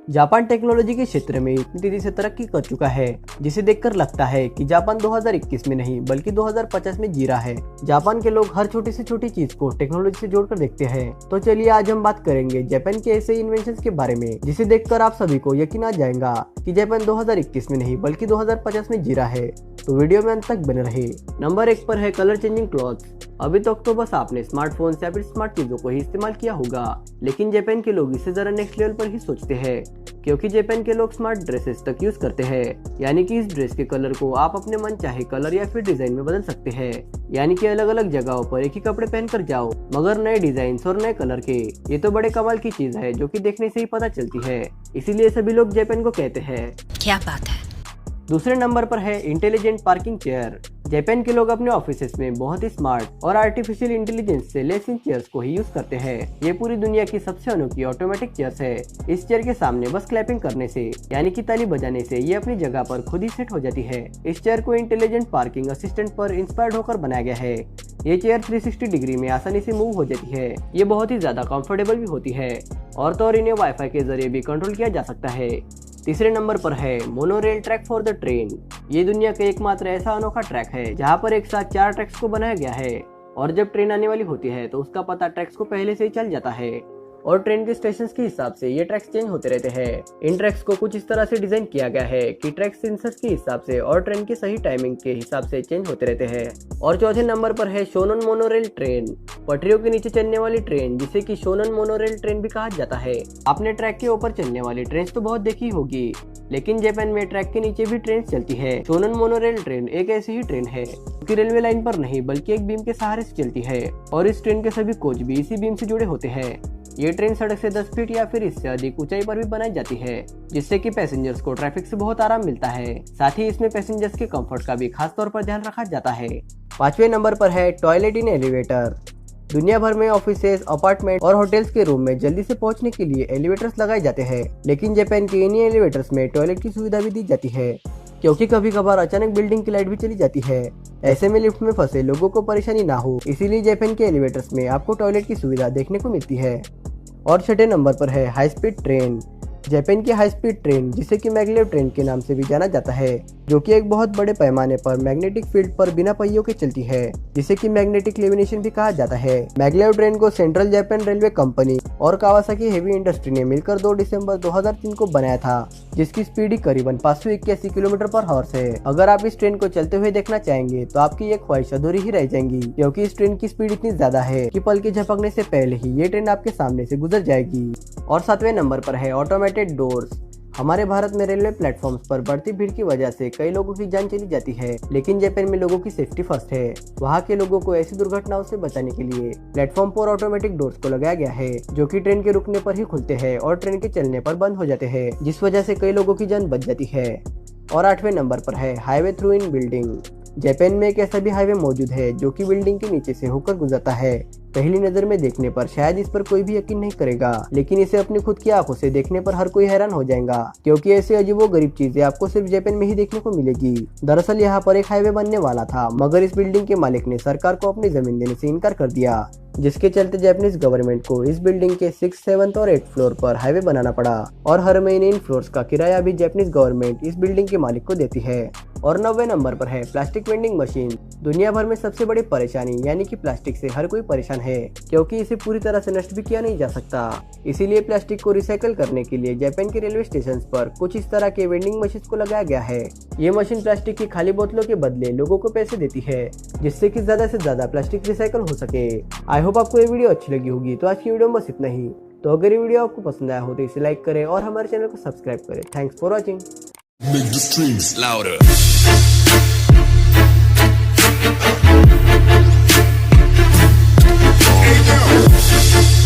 Japan technology के क्षेत्र में इतनी तेजी से तरक्की कर चुका है जिसे देखकर लगता है कि जापान 2021 में नहीं बल्कि 2050 में जी रहा है। जापान के लोग हर छोटी से छोटी चीज को टेक्नोलॉजी से जोड़कर देखते हैं। तो चलिए आज हम बात करेंगे जापान के ऐसे इन्वेंशंस के बारे में जिसे देखकर आप सभी को यकीन आ जाएगा कि जापान 2021 में नहीं बल्कि 2050 में जी रहा है। तो वीडियो में अंत तक बने रहे। नंबर 1 पर है कलर चेंजिंग क्लॉथ्स। अभी तक तो बस आपने स्मार्टफोन या फिर स्मार्ट चीजों को ही इस्तेमाल किया होगा, लेकिन जापान के लोग इसे जरा नेक्स्ट लेवल पर ही सोचते हैं, क्योंकि जापान के लोग स्मार्ट ड्रेसेस तक यूज करते हैं। यानी कि इस ड्रेस के कलर को आप अपने मन चाहे कलर या फिर डिजाइन में बदल सकते हैं। यानी कि अलग अलग जगहों पर एक ही कपड़े पहन कर जाओ, मगर नए डिजाइन और नए कलर के। ये तो बड़े कमाल की चीज है जो कि देखने से ही पता चलती है, इसीलिए सभी लोग जापान को कहते हैं। क्या बात है। दूसरे नंबर पर है इंटेलिजेंट पार्किंग चेयर। जापान के लोग अपने ऑफिसेस में बहुत ही स्मार्ट और आर्टिफिशियल इंटेलिजेंस से लेस इन चेयर्स को ही यूज करते हैं। ये पूरी दुनिया की सबसे अनोखी ऑटोमेटिक चेयर्स है। इस चेयर के सामने बस क्लैपिंग करने से यानी कि ताली बजाने से ये अपनी जगह पर खुद ही सेट हो जाती है। इस चेयर को इंटेलिजेंट पार्किंग असिस्टेंट पर इंस्पायर्ड होकर बनाया गया है। ये चेयर 360 डिग्री में आसानी से मूव हो जाती है। ये बहुत ही ज्यादा कंफर्टेबल भी होती है और तो और इन्हें वाईफाई के जरिए भी कंट्रोल किया जा सकता है। तीसरे नंबर पर है monorail track for the train. ये दुनिया का एकमात्र ऐसा अनोखा ट्रैक है जहाँ पर एक साथ 4 ट्रैक्स को बनाया गया है, और जब ट्रेन आने वाली होती है तो उसका पता ट्रैक्स को पहले से ही चल जाता है और ट्रेन के स्टेशन के हिसाब से ये ट्रैक्स चेंज होते रहते हैं। इन ट्रैक्स को कुछ इस तरह से डिजाइन किया गया है कि ट्रैक सेंसर्स के हिसाब से और ट्रेन की सही टाइमिंग के हिसाब से चेंज होते रहते हैं। और चौथे नंबर पर है शोनन मोनोरेल ट्रेन। पटरियों के नीचे चलने वाली ट्रेन, जिसे कि शोनन मोनोरेल ट्रेन भी कहा जाता है। आपने ट्रैक के ऊपर चलने वाली ट्रेन तो बहुत देखी होगी, लेकिन जापान में ट्रैक के नीचे भी ट्रेन चलती है। शोनन मोनोरेल ट्रेन एक ऐसी ही ट्रेन है कि रेलवे लाइन पर नहीं बल्कि एक बीम के सहारे से चलती है, और इस ट्रेन के सभी कोच भी इसी बीम से जुड़े होते हैं। ये ट्रेन सड़क से 10 फीट या फिर इससे अधिक ऊंचाई पर भी बनाई जाती है, जिससे कि पैसेंजर्स को ट्रैफिक से बहुत आराम मिलता है। साथ ही इसमें पैसेंजर्स के कंफर्ट का भी खास तौर पर ध्यान रखा जाता है। 5वें नंबर पर है टॉयलेट इन एलिवेटर। दुनिया भर में ऑफिसेज, अपार्टमेंट और होटल्स के रूम में जल्दी से पहुंचने के लिए एलिवेटर्स लगाए जाते हैं, लेकिन जापान के इन्हीं एलिवेटर्स में टॉयलेट की सुविधा भी दी जाती है, क्योंकि कभी कभार अचानक बिल्डिंग की लाइट भी चली जाती है। ऐसे में लिफ्ट में फंसे लोगों को परेशानी ना हो, इसीलिए जापान के एलिवेटर्स में आपको टॉयलेट की सुविधा देखने को मिलती है। और 6ठे नंबर पर है हाई स्पीड ट्रेन। जापान की हाई स्पीड ट्रेन, जिसे कि मैग्लेव ट्रेन के नाम से भी जाना जाता है, जो कि एक बहुत बड़े पैमाने पर मैग्नेटिक फील्ड पर बिना पहियों के चलती है, जिसे कि मैग्नेटिक लेविनेशन भी कहा जाता है। मैग्लेव ट्रेन को सेंट्रल जापान रेलवे कंपनी और कावासाकी हेवी इंडस्ट्री ने मिलकर 2 दिसंबर 2003 को बनाया था, जिसकी स्पीड करीबन 581 किलोमीटर पर हॉर्स है। अगर आप इस ट्रेन को चलते हुए देखना चाहेंगे तो आपकी एक ख्वाहिश अधूरी ही रह जाएंगी, क्योंकि इस ट्रेन की स्पीड इतनी ज्यादा है कि पल के झपकने से पहले ही ये ट्रेन आपके सामने से गुजर जाएगी। और 7वें नंबर पर है ऑटोमेटेड डोर्स। हमारे भारत में रेलवे प्लेटफॉर्म्स पर बढ़ती भीड़ की वजह से कई लोगों की जान चली जाती है, लेकिन जापान में लोगों की सेफ्टी फर्स्ट है। वहाँ के लोगों को ऐसी दुर्घटनाओं से बचाने के लिए प्लेटफॉर्म पर ऑटोमेटिक डोर्स को लगाया गया है, जो कि ट्रेन के रुकने पर ही खुलते हैं और ट्रेन के चलने पर बंद हो जाते हैं, जिस वजह से कई लोगों की जान बच जाती है। और 8वें नंबर पर है हाईवे थ्रू इन बिल्डिंग। जापान में एक ऐसा भी हाईवे मौजूद है जो कि बिल्डिंग के नीचे से होकर गुजरता है। पहली नजर में देखने पर शायद इस पर कोई भी यकीन नहीं करेगा, लेकिन इसे अपनी खुद की आंखों से देखने पर हर कोई हैरान हो जाएगा, क्योंकि ऐसे अजीबोगरीब चीजें आपको सिर्फ जापान में ही देखने को मिलेगी। दरअसल यहाँ पर एक हाईवे बनने वाला था, मगर इस बिल्डिंग के मालिक ने सरकार को अपनी जमीन देने से इनकार कर दिया, जिसके चलते जापानीज गवर्नमेंट को इस बिल्डिंग के 6, 7 और 8 फ्लोर पर हाईवे बनाना पड़ा, और हर महीने इन फ्लोर्स का किराया भी जापानीज गवर्नमेंट इस बिल्डिंग के मालिक को देती है। और 9वें नंबर पर है प्लास्टिक वेंडिंग मशीन। दुनिया भर में सबसे बड़ी परेशानी यानी कि प्लास्टिक से हर कोई परेशान है, क्योंकि इसे पूरी तरह से नष्ट भी किया नहीं जा सकता। इसीलिए प्लास्टिक को रिसाइकल करने के लिए जापान के रेलवे स्टेशन पर कुछ इस तरह के वेंडिंग मशीन को लगाया गया है। ये मशीन प्लास्टिक की खाली बोतलों के बदले लोगों को पैसे देती है, जिससे कि ज्यादा से ज्यादा प्लास्टिक रिसाइकल हो सके। आई होप आपको ये वीडियो अच्छी लगी होगी। तो आज की वीडियो में बस इतना ही। तो अगर ये वीडियो आपको पसंद आया हो तो इसे लाइक करें और हमारे चैनल को सब्सक्राइब करें। Thanks for watching. Make the streams louder. Hey, yo.